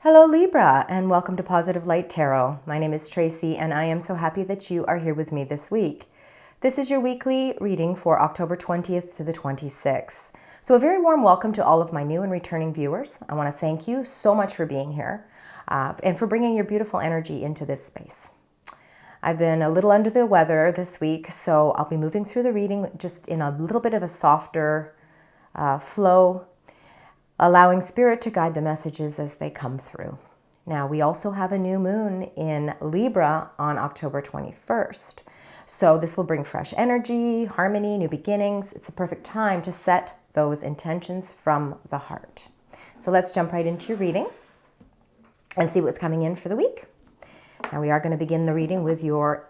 Hello Libra, and welcome to Positive Light Tarot. My name is Tracy, and I am so happy that you are here with me this week. This is your weekly reading for October 20th to the 26th. So a very warm welcome to all of my new and returning viewers. I want to thank you so much for being here and for bringing your beautiful energy into this space. I've been a little under the weather this week, so I'll be moving through the reading just in a little bit of a softer flow, allowing Spirit to guide the messages as they come through. Now, we also have a new moon in Libra on October 21st. So this will bring fresh energy, harmony, new beginnings. It's a perfect time to set those intentions from the heart. So let's jump right into your reading and see what's coming in for the week. Now, we are going to begin the reading with your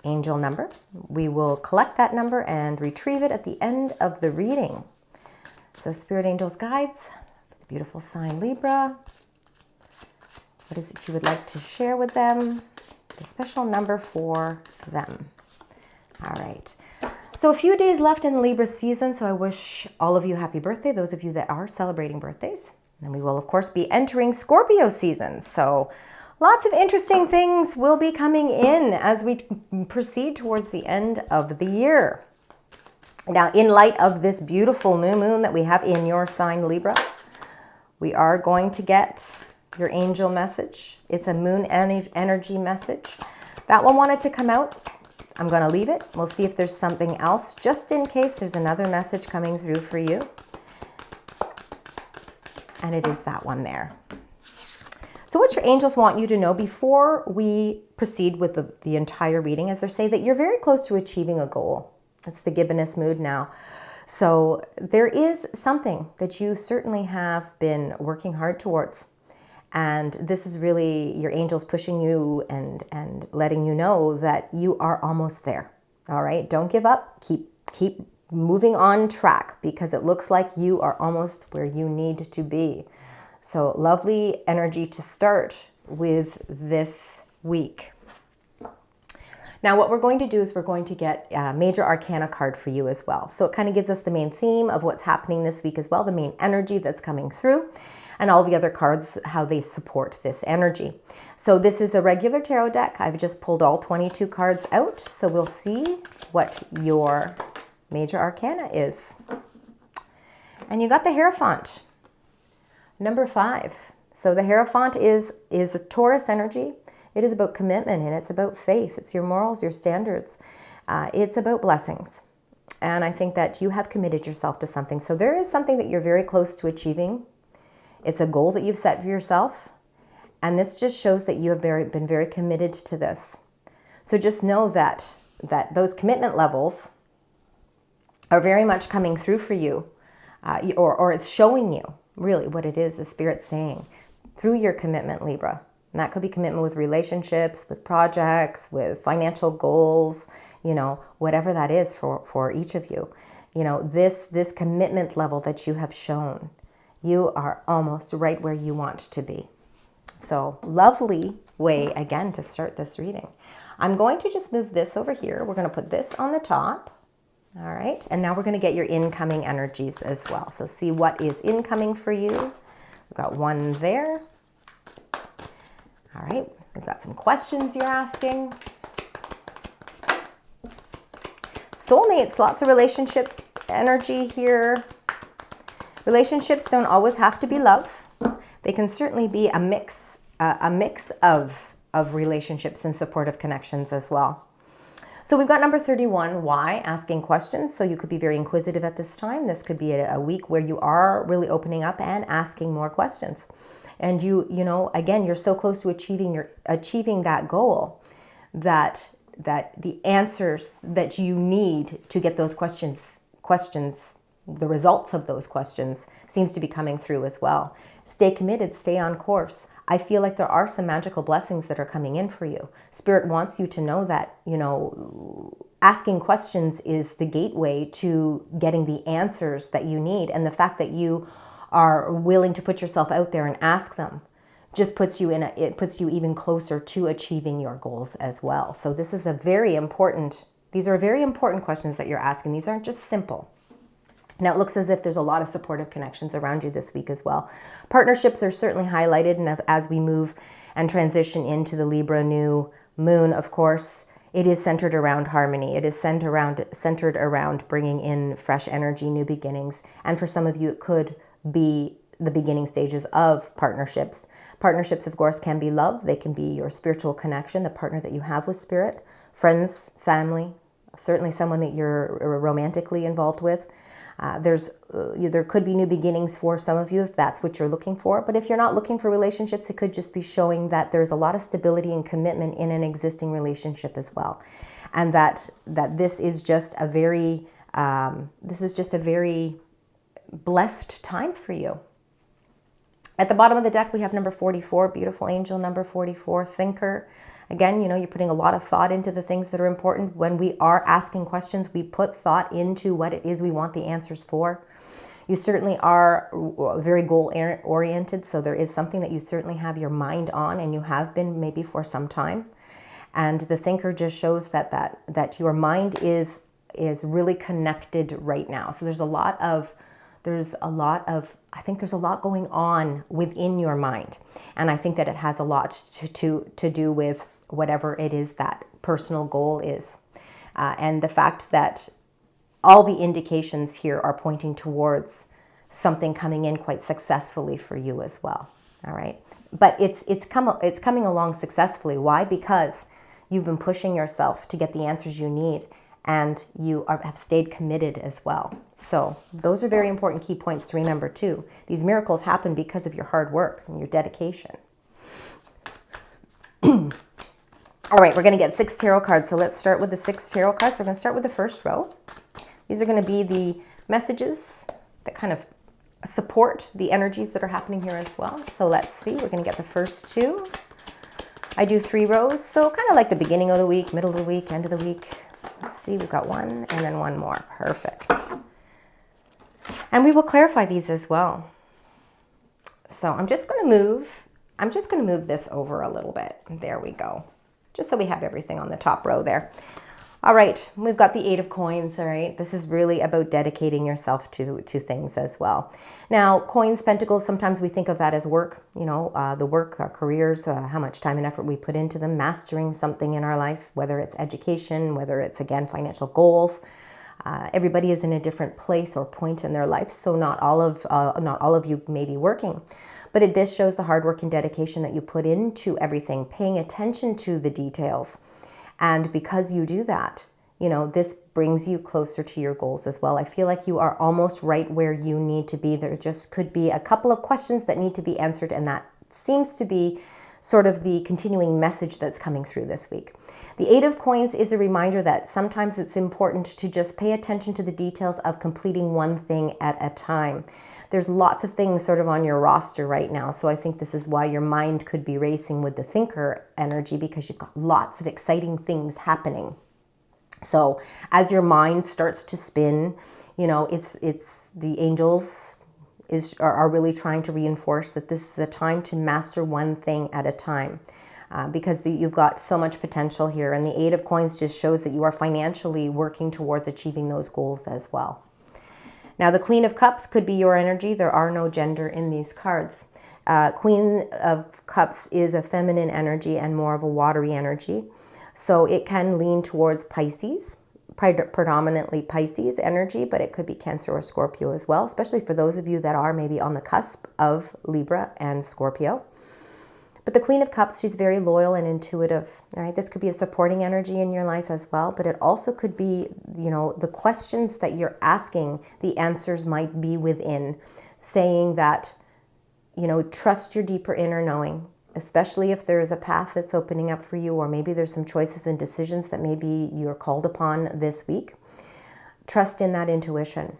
angel number. We will collect that number and retrieve it at the end of the reading. So Spirit, Angels, Guides, beautiful sign Libra. What is it you would like to share with them? The special number for them. All right. So a few days left in the Libra season, so I wish all of you happy birthday, those of you that are celebrating birthdays. And we will, of course, be entering Scorpio season. So lots of interesting things will be coming in as we proceed towards the end of the year. Now, in light of this beautiful new moon that we have in your sign Libra, we are going to get your angel message. It's a moon energy message. That one wanted to come out. I'm going to leave it. We'll see if there's something else, just in case there's another message coming through for you. And it is that one there. So what your angels want you to know before we proceed with the entire reading is they say that you're very close to achieving a goal. It's the gibboness mood now. So there is something that you certainly have been working hard towards. And this is really your angels pushing you and letting you know that you are almost there. All right, don't give up. Keep moving on track because it looks like you are almost where you need to be. So lovely energy to start with this week. Now, what we're going to do is we're going to get a major arcana card for you as well. So it kind of gives us the main theme of what's happening this week as well, the main energy that's coming through, and all the other cards, how they support this energy. So this is a regular tarot deck. I've just pulled all 22 cards out. So we'll see what your major arcana is. And you got the Hierophant, number 5. So the Hierophant is a Taurus energy. It is about commitment and it's about faith. It's your morals, your standards. It's about blessings. And I think that you have committed yourself to something. So there is something that you're very close to achieving. It's a goal that you've set for yourself. And this just shows that you have been very committed to this. So just know that those commitment levels are very much coming through for you. Or it's showing you really what it is, the Spirit's saying, through your commitment, Libra. And that could be commitment with relationships, with projects, with financial goals, whatever that is for each of you. This commitment level that you have shown, you are almost right where you want to be. So lovely way, again, to start this reading. I'm going to just move this over here. We're going to put this on the top. All right. And now we're going to get your incoming energies as well. So see what is incoming for you. We've got one there. All right, we've got some questions you're asking. Soulmates, lots of relationship energy here. Relationships don't always have to be love. They can certainly be a mix of relationships and supportive connections as well. So we've got number 31, why? Asking questions. So you could be very inquisitive at this time. This could be a week where you are really opening up and asking more questions. And again, you're so close to achieving that goal that the answers that you need to get those questions, the results of those questions seems to be coming through as well. Stay committed, stay on course. I feel like there are some magical blessings that are coming in for you. Spirit wants you to know that, asking questions is the gateway to getting the answers that you need. And the fact that you are willing to put yourself out there and ask them just puts you even closer to achieving your goals as well. So this is these are very important questions that you're asking. These aren't just simple. Now, it looks as if there's a lot of supportive connections around you this week as well. Partnerships are certainly highlighted, and as we move and transition into the Libra new moon, of course, it is centered around harmony. It is centered around bringing in fresh energy, new beginnings. And for some of you, it could be the beginning stages of partnerships. Partnerships, of course, can be love. They can be your spiritual connection, the partner that you have with spirit, friends, family, certainly someone that you're romantically involved with. There could be new beginnings for some of you if that's what you're looking for. But if you're not looking for relationships, it could just be showing that there's a lot of stability and commitment in an existing relationship as well, and that this is just a very blessed time for you. At the bottom of the deck, we have number 44, beautiful angel number 44, thinker. Again, you're putting a lot of thought into the things that are important. When we are asking questions, we put thought into what it is we want the answers for. You certainly are very goal-oriented, so there is something that you certainly have your mind on, and you have been maybe for some time. And the thinker just shows that your mind is really connected right now. So there's a lot of I think there's a lot going on within your mind. And I think that it has a lot to do with whatever it is that personal goal is. And the fact that all the indications here are pointing towards something coming in quite successfully for you as well. All right. But it's coming along successfully. Why? Because you've been pushing yourself to get the answers you need, and you have stayed committed as well. So those are very important key points to remember too. These miracles happen because of your hard work and your dedication. All right, we're going to get 6 tarot cards. So let's start with the 6 tarot cards. We're going to start with the first row. These are going to be the messages that kind of support the energies that are happening here as well. So let's see. We're going to get the first 2. I do 3 rows. So kind of like the beginning of the week, middle of the week, end of the week. Let's see. We've got 1 and then 1 more. Perfect. And we will clarify these as well. So I'm just going to move this over a little bit. There we go. Just so we have everything on the top row there. All right, we've got the 8 of coins, all right? This is really about dedicating yourself to things as well. Now, coins, pentacles, sometimes we think of that as work, the work, our careers, how much time and effort we put into them, mastering something in our life, whether it's education, whether it's, again, financial goals. Everybody is in a different place or point in their life, so not all of you may be working. But this shows the hard work and dedication that you put into everything, paying attention to the details. And because you do that, this brings you closer to your goals as well. I feel like you are almost right where you need to be. There just could be a couple of questions that need to be answered, and that seems to be sort of the continuing message that's coming through this week. The 8 of coins is a reminder that sometimes it's important to just pay attention to the details of completing one thing at a time. There's lots of things sort of on your roster right now. So I think this is why your mind could be racing with the thinker energy, because you've got lots of exciting things happening. So as your mind starts to spin, it's the angels are really trying to reinforce that this is a time to master one thing at a time. Because you've got so much potential here. And the 8 of coins just shows that you are financially working towards achieving those goals as well. Now, the Queen of Cups could be your energy. There are no gender in these cards. Queen of Cups is a feminine energy and more of a watery energy. So it can lean towards Pisces, predominantly Pisces energy, but it could be Cancer or Scorpio as well, especially for those of you that are maybe on the cusp of Libra and Scorpio. But the Queen of Cups, she's very loyal and intuitive, all right? This could be a supporting energy in your life as well, but it also could be, the questions that you're asking, the answers might be within, saying that, trust your deeper inner knowing, especially if there is a path that's opening up for you, or maybe there's some choices and decisions that maybe you're called upon this week. Trust in that intuition,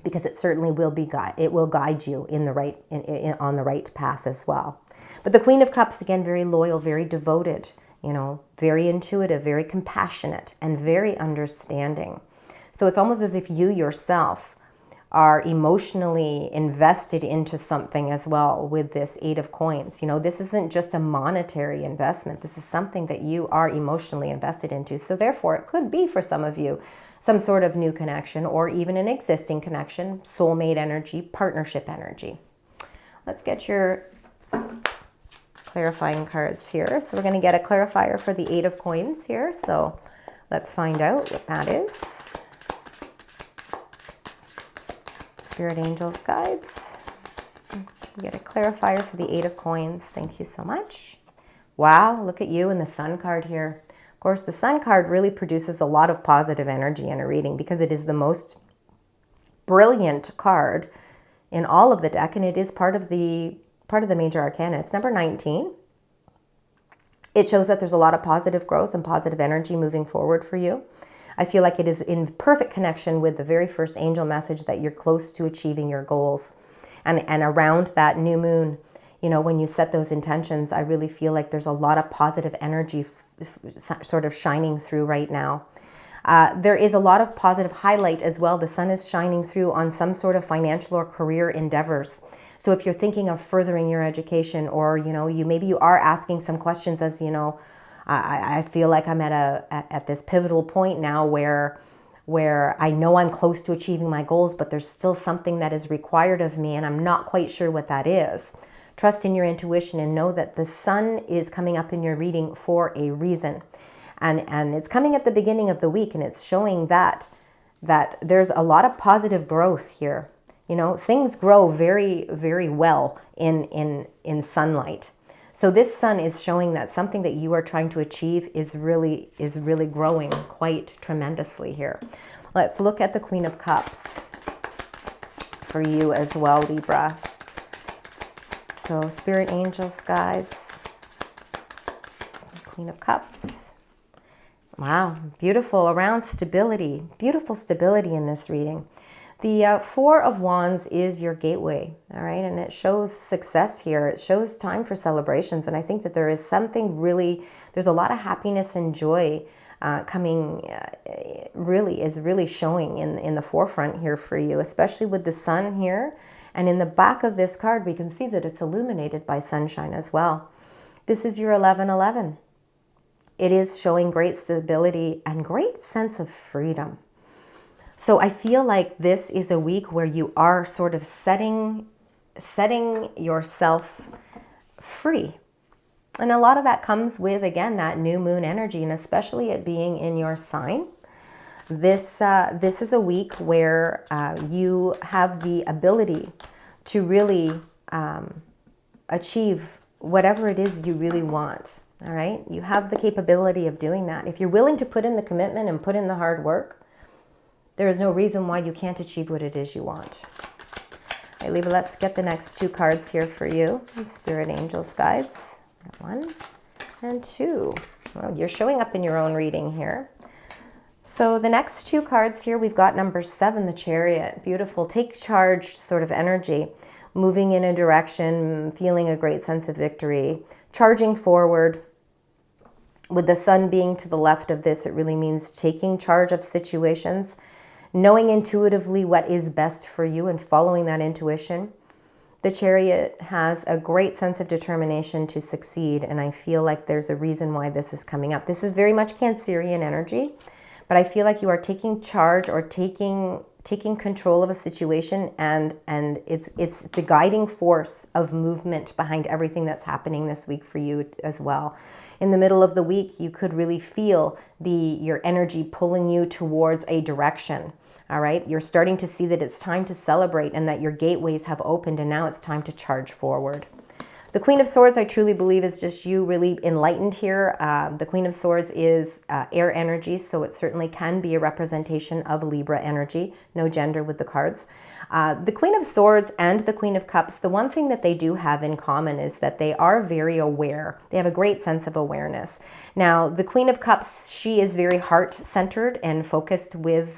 because it certainly will guide you in the right on the right path as well. But the Queen of Cups, again, very loyal, very devoted, very intuitive, very compassionate, and very understanding. So it's almost as if you yourself are emotionally invested into something as well with this Eight of Coins. You know, this isn't just a monetary investment. This is something that you are emotionally invested into. So therefore, it could be for some of you some sort of new connection or even an existing connection, soulmate energy, partnership energy. Let's get your clarifying cards here. So we're going to get a clarifier for the Eight of Coins here. So let's find out what that is. Spirit, angels, guides. We get a clarifier for the Eight of Coins. Thank you so much. Wow, look at you and the Sun card here. Of course, the Sun card really produces a lot of positive energy in a reading because it is the most brilliant card in all of the deck, and it is part of the major arcana. It's number 19. It shows that there's a lot of positive growth and positive energy moving forward for you. I feel like it is in perfect connection with the very first angel message that you're close to achieving your goals. And around that new moon, you know, when you set those intentions, I really feel like there's a lot of positive energy sort of shining through right now. There is a lot of positive highlight as well. The sun is shining through on some sort of financial or career endeavors. So if you're thinking of furthering your education, or, you know, maybe you are asking some questions as, you know, I feel like I'm at this pivotal point now where I know I'm close to achieving my goals, but there's still something that is required of me and I'm not quite sure what that is. Trust in your intuition and know that the sun is coming up in your reading for a reason. And it's coming at the beginning of the week, and it's showing that there's a lot of positive growth here. You know, things grow very, very well in sunlight. So this sun is showing that something that you are trying to achieve is really growing quite tremendously here. Let's look at the Queen of Cups for you as well, Libra. So Spirit, angels, guides, Queen of Cups. Wow, beautiful, around stability, beautiful stability in this reading. The Four of Wands is your gateway, all right? And it shows success here. It shows time for celebrations. And I think that there is something really, there's a lot of happiness and joy coming, really showing in the forefront here for you, especially with the sun here. And in the back of this card, we can see that it's illuminated by sunshine as well. This is your 1111. It is showing great stability and great sense of freedom. So I feel like this is a week where you are sort of setting yourself free. And a lot of that comes with, again, that new moon energy, and especially it being in your sign. This is a week where you have the ability to really achieve whatever it is you really want. All right? You have the capability of doing that. If you're willing to put in the commitment and put in the hard work, there is no reason why you can't achieve what it is you want. All right, Libra, let's get the next two cards here for you. Spirit, angels, guides. 1 and 2. Well, you're showing up in your own reading here. So the next two cards here, we've got number 7, the Chariot. Beautiful. Take charge sort of energy. Moving in a direction, feeling a great sense of victory. Charging forward. With the sun being to the left of this, it really means taking charge of situations. Knowing intuitively what is best for you and following that intuition. The Chariot has a great sense of determination to succeed, and I feel like there's a reason why this is coming up. This is very much Cancerian energy, but I feel like you are taking charge or taking control of a situation, and it's the guiding force of movement behind everything that's happening this week for you as well. In the middle of the week, you could really feel your energy pulling you towards a direction. All right, you're starting to see that it's time to celebrate and that your gateways have opened, and now it's time to charge forward. The Queen of Swords, I truly believe, is just you really enlightened here. The Queen of Swords is air energy, so it certainly can be a representation of Libra energy. No gender with the cards. The Queen of Swords and the Queen of Cups, the one thing that they do have in common is that they are very aware. They have a great sense of awareness. Now, the Queen of Cups, she is very heart-centered and focused with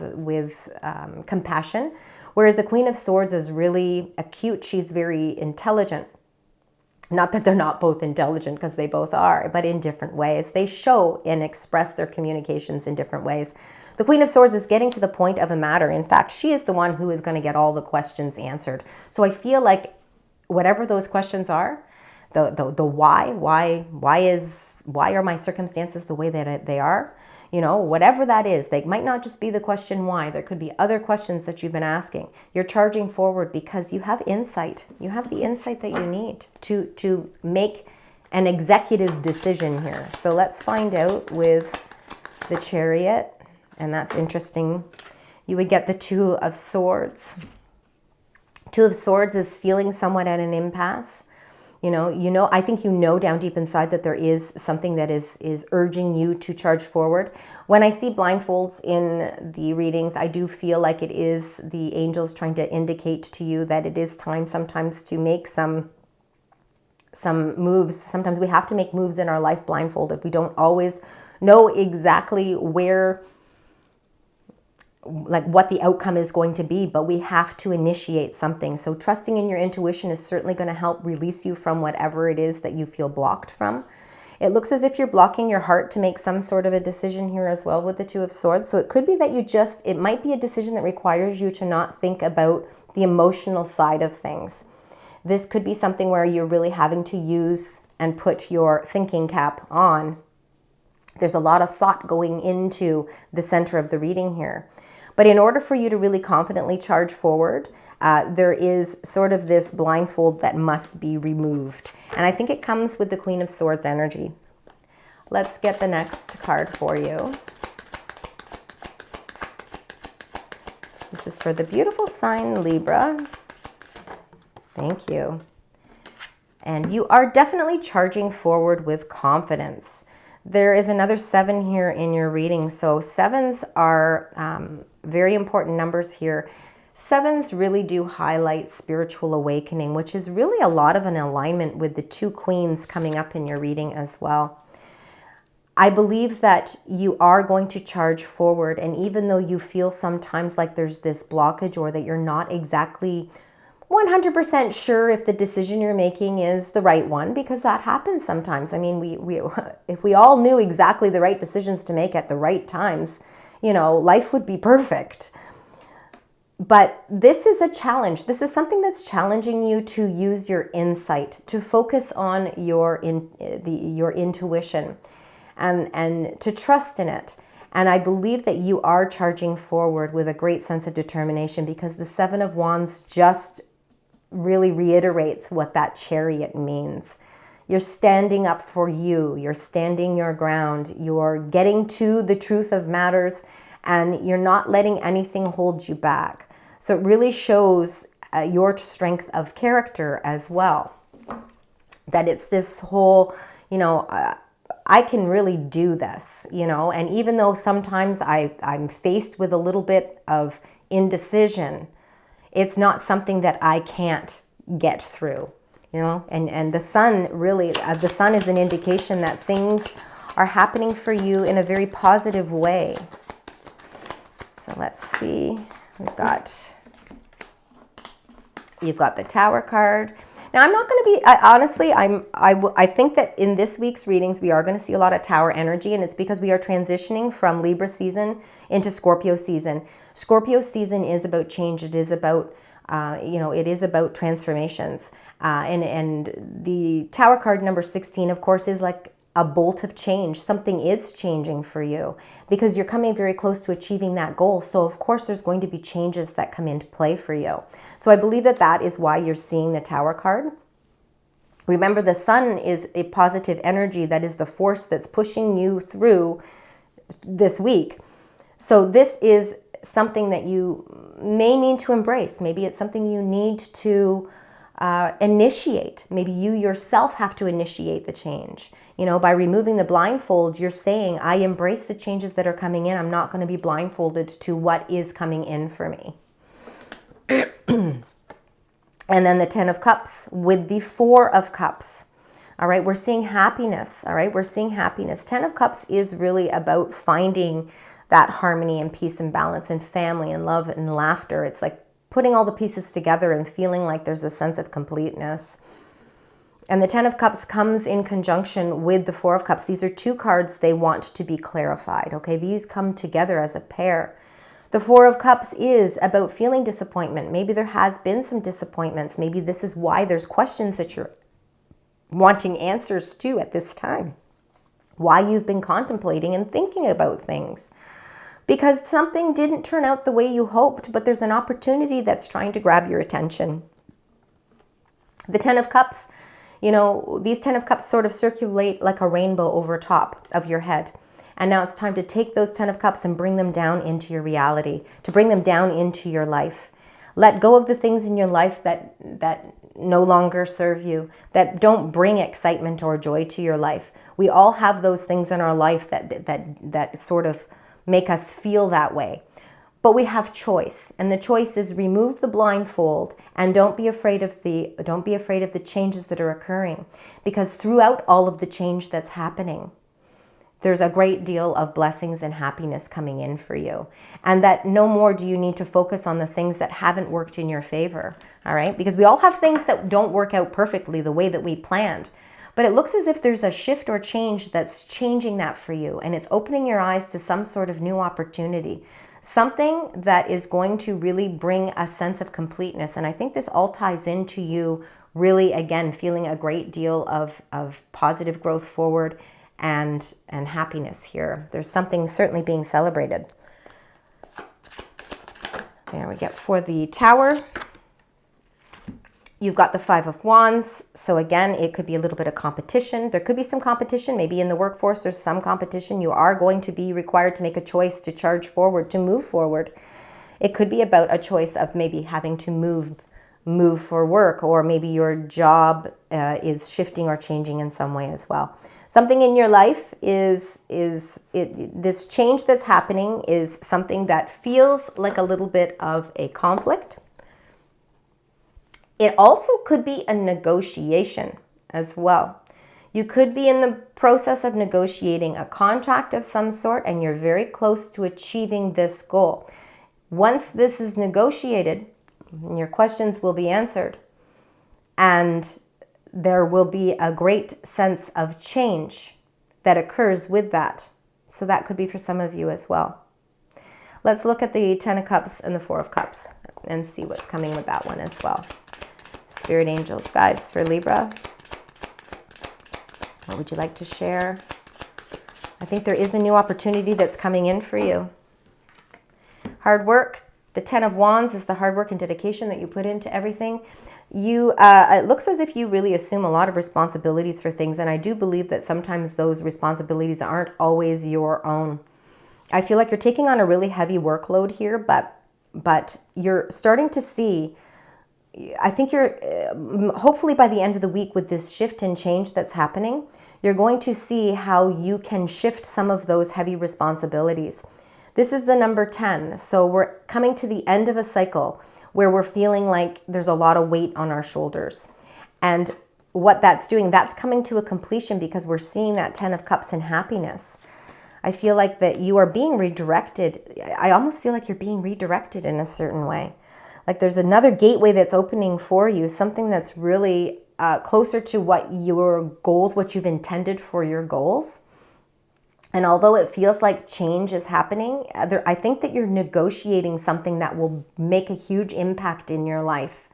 compassion, whereas the Queen of Swords is really acute. She's very intelligent. Not that they're not both intelligent, because they both are, but in different ways. They show and express their communications in different ways. The Queen of Swords is getting to the point of a matter. In fact, she is the one who is going to get all the questions answered. So I feel like whatever those questions are, the why are my circumstances the way that they are? You know, whatever that is, they might not just be the question why. There could be other questions that you've been asking. You're charging forward because you have insight. You have the insight that you need to make an executive decision here. So let's find out with the Chariot, and that's interesting. You would get the Two of Swords. Two of Swords is feeling somewhat at an impasse. I think you know down deep inside that there is something that is urging you to charge forward. When I see blindfolds in the readings, I do feel like it is the angels trying to indicate to you that it is time sometimes to make some moves. Sometimes we have to make moves in our life blindfolded. We don't always know exactly where, like what the outcome is going to be, but we have to initiate something. So trusting in your intuition is certainly going to help release you from whatever it is that you feel blocked from. It looks as if you're blocking your heart to make some sort of a decision here as well with the Two of Swords. So it could be that it might be a decision that requires you to not think about the emotional side of things. This could be something where you're really having to use and put your thinking cap on. There's a lot of thought going into the center of the reading here. But in order for you to really confidently charge forward, there is sort of this blindfold that must be removed. And I think it comes with the Queen of Swords energy. Let's get the next card for you. This is for the beautiful sign Libra. Thank you. And you are definitely charging forward with confidence. There is another 7 here in your reading. So 7s are very important numbers here. 7s really do highlight spiritual awakening, which is really a lot of an alignment with the 2 queens coming up in your reading as well. I believe that you are going to charge forward. And even though you feel sometimes like there's this blockage or that you're not exactly 100% sure if the decision you're making is the right one, because that happens sometimes. I mean, if we all knew exactly the right decisions to make at the right times, life would be perfect. But this is a challenge. This is something that's challenging you to use your insight, to focus on your intuition and to trust in it. And I believe that you are charging forward with a great sense of determination, because the 7 of Wands just really reiterates what that Chariot means. You're standing up for you. You're standing your ground. You're getting to the truth of matters, and you're not letting anything hold you back. So it really shows your strength of character as well. That it's this whole, I can really do this, and even though sometimes I'm faced with a little bit of indecision, it's not something that I can't get through, and the sun really, the sun is an indication that things are happening for you in a very positive way. So let's see, you've got the Tower card. Now, I'm not going to be, honestly, I think that in this week's readings, we are going to see a lot of Tower energy, and it's because we are transitioning from Libra season into Scorpio season. Scorpio season is about change. It is about, it is about transformations. And the Tower card number 16, of course, is like a bolt of change. Something is changing for you because you're coming very close to achieving that goal. So of course there's going to be changes that come into play for you. So I believe that that is why you're seeing the Tower card. Remember, the sun is a positive energy that is the force that's pushing you through this week. So this is something that you may need to embrace. Maybe it's something you need to initiate. Maybe you yourself have to initiate the change. By removing the blindfold, you're saying, I embrace the changes that are coming in. I'm not going to be blindfolded to what is coming in for me. And then the 10 of Cups with the 4 of Cups. All right, we're seeing happiness. All right, we're seeing happiness. 10 of Cups is really about finding that harmony and peace and balance and family and love and laughter. It's like putting all the pieces together and feeling like there's a sense of completeness. And the Ten of Cups comes in conjunction with the Four of Cups. These are two cards they want to be clarified, okay? These come together as a pair. The Four of Cups is about feeling disappointment. Maybe there has been some disappointments. Maybe this is why there's questions that you're wanting answers to at this time. Why you've been contemplating and thinking about things. Because something didn't turn out the way you hoped, but there's an opportunity that's trying to grab your attention. The Ten of Cups, you know, these Ten of Cups sort of circulate like a rainbow over top of your head. And now it's time to take those Ten of Cups and bring them down into your reality, to bring them down into your life. Let go of the things in your life that no longer serve you, that don't bring excitement or joy to your life. We all have those things in our life that sort of make us feel that way. But we have choice, and the choice is remove the blindfold and don't be afraid of the changes that are occurring, because throughout all of the change that's happening, there's a great deal of blessings and happiness coming in for you. And that no more do you need to focus on the things that haven't worked in your favor, all right? Because we all have things that don't work out perfectly the way that we planned. But it looks as if there's a shift or change that's changing that for you. And it's opening your eyes to some sort of new opportunity. Something that is going to really bring a sense of completeness. And I think this all ties into you really, again, feeling a great deal of positive growth forward and happiness here. There's something certainly being celebrated. There we get for the Tower. You've got the Five of Wands. So again, it could be a little bit of competition. There could be some competition. Maybe in the workforce, there's some competition. You are going to be required to make a choice to charge forward, to move forward. It could be about a choice of maybe having to move for work, or maybe your job is shifting or changing in some way as well. Something in your life this change that's happening is something that feels like a little bit of a conflict. It also could be a negotiation as well. You could be in the process of negotiating a contract of some sort, and you're very close to achieving this goal. Once this is negotiated, your questions will be answered, and there will be a great sense of change that occurs with that. So that could be for some of you as well. Let's look at the Ten of Cups and the Four of Cups and see what's coming with that one as well. Spirit, angels, guides for Libra. What would you like to share? I think there is a new opportunity that's coming in for you. Hard work. The Ten of Wands is the hard work and dedication that you put into everything. It looks as if you really assume a lot of responsibilities for things, and I do believe that sometimes those responsibilities aren't always your own. I feel like you're taking on a really heavy workload here, but you're starting to see, I think you're, hopefully by the end of the week with this shift and change that's happening, you're going to see how you can shift some of those heavy responsibilities. This is the number 10, so we're coming to the end of a cycle where we're feeling like there's a lot of weight on our shoulders. And what that's doing, that's coming to a completion because we're seeing that 10 of Cups in happiness. I feel like that you are being redirected. I almost feel like you're being redirected in a certain way. Like there's another gateway that's opening for you, something that's really closer to what your goals, what you've intended for your goals. And although it feels like change is happening, I think that you're negotiating something that will make a huge impact in your life.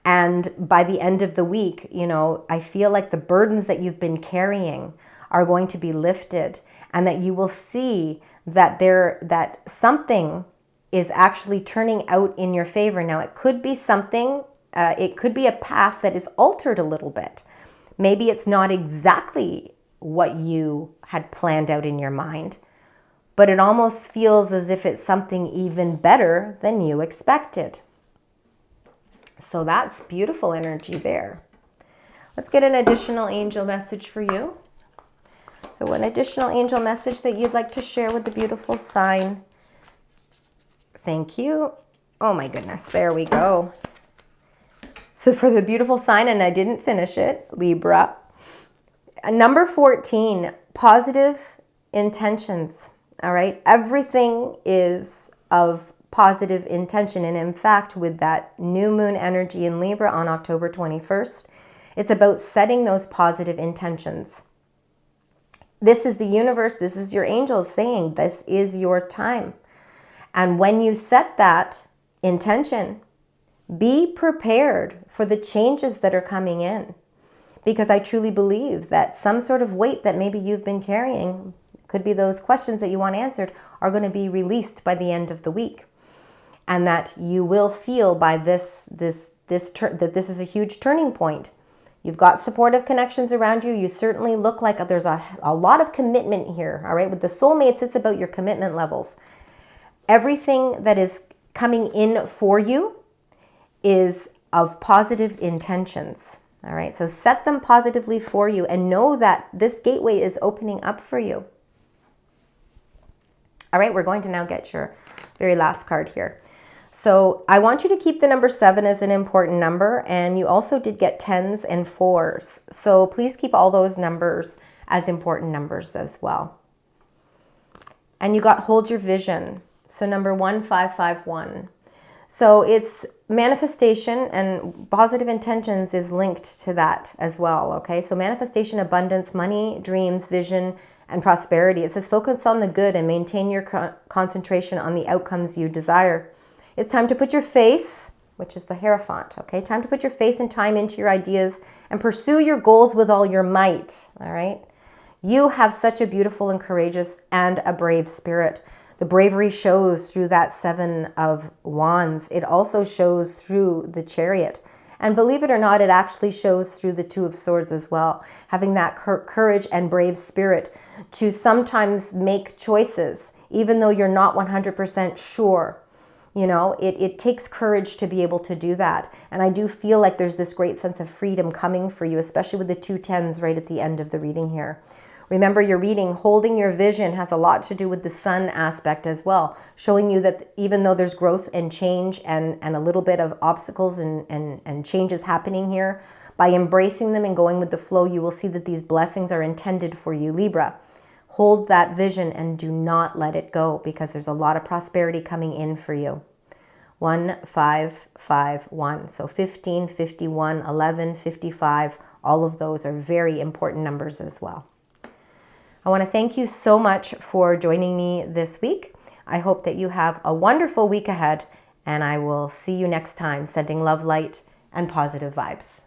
And by the end of the week, you know, I feel like the burdens that you've been carrying are going to be lifted, and that you will see that something is actually turning out in your favor. Now, it could be something, it could be a path that is altered a little bit. Maybe it's not exactly what you had planned out in your mind, but it almost feels as if it's something even better than you expected. So that's beautiful energy there. Let's get an additional angel message for you. So an additional angel message that you'd like to share with the beautiful sign. Thank you. Oh my goodness, there we go. So for the beautiful sign, and I didn't finish it, Libra, number 14, positive intentions. All right. Everything is of positive intention. And in fact, with that new moon energy in Libra on October 21st, It's about setting those positive intentions. This is the universe, this is your angels saying this is your time. And when you set that intention, be prepared for the changes that are coming in. Because I truly believe that some sort of weight that maybe you've been carrying, could be those questions that you want answered, are going to be released by the end of the week. And that you will feel by that this is a huge turning point. You've got supportive connections around you. You certainly look like there's a lot of commitment here, all right? With the soulmates, it's about your commitment levels. Everything that is coming in for you is of positive intentions, all right? So set them positively for you and know that this gateway is opening up for you. All right, we're going to now get your very last card here. So I want you to keep the number 7 as an important number, and you also did get 10s and 4s. So please keep all those numbers as important numbers as well. And you got hold your vision. So number 1551. So it's manifestation, and positive intentions is linked to that as well, okay? So manifestation, abundance, money, dreams, vision, and prosperity. It says focus on the good and maintain your concentration on the outcomes you desire. It's time to put your faith, which is the Hierophant, okay? Time to put your faith and time into your ideas and pursue your goals with all your might, all right? You have such a beautiful and courageous and a brave spirit. The bravery shows through that 7 of Wands. It also shows through the Chariot. And believe it or not, it actually shows through the 2 of Swords as well. Having that courage and brave spirit to sometimes make choices, even though you're not 100% sure. You know, it takes courage to be able to do that. And I do feel like there's this great sense of freedom coming for you, especially with the 2 10s right at the end of the reading here. Remember, your reading, holding your vision, has a lot to do with the sun aspect as well, showing you that even though there's growth and change and a little bit of obstacles and changes happening here, by embracing them and going with the flow, you will see that these blessings are intended for you, Libra. Hold that vision and do not let it go, because there's a lot of prosperity coming in for you. 1551. So 15, 51, 11, 55, all of those are very important numbers as well. I want to thank you so much for joining me this week. I hope that you have a wonderful week ahead, and I will see you next time, sending love, light, and positive vibes.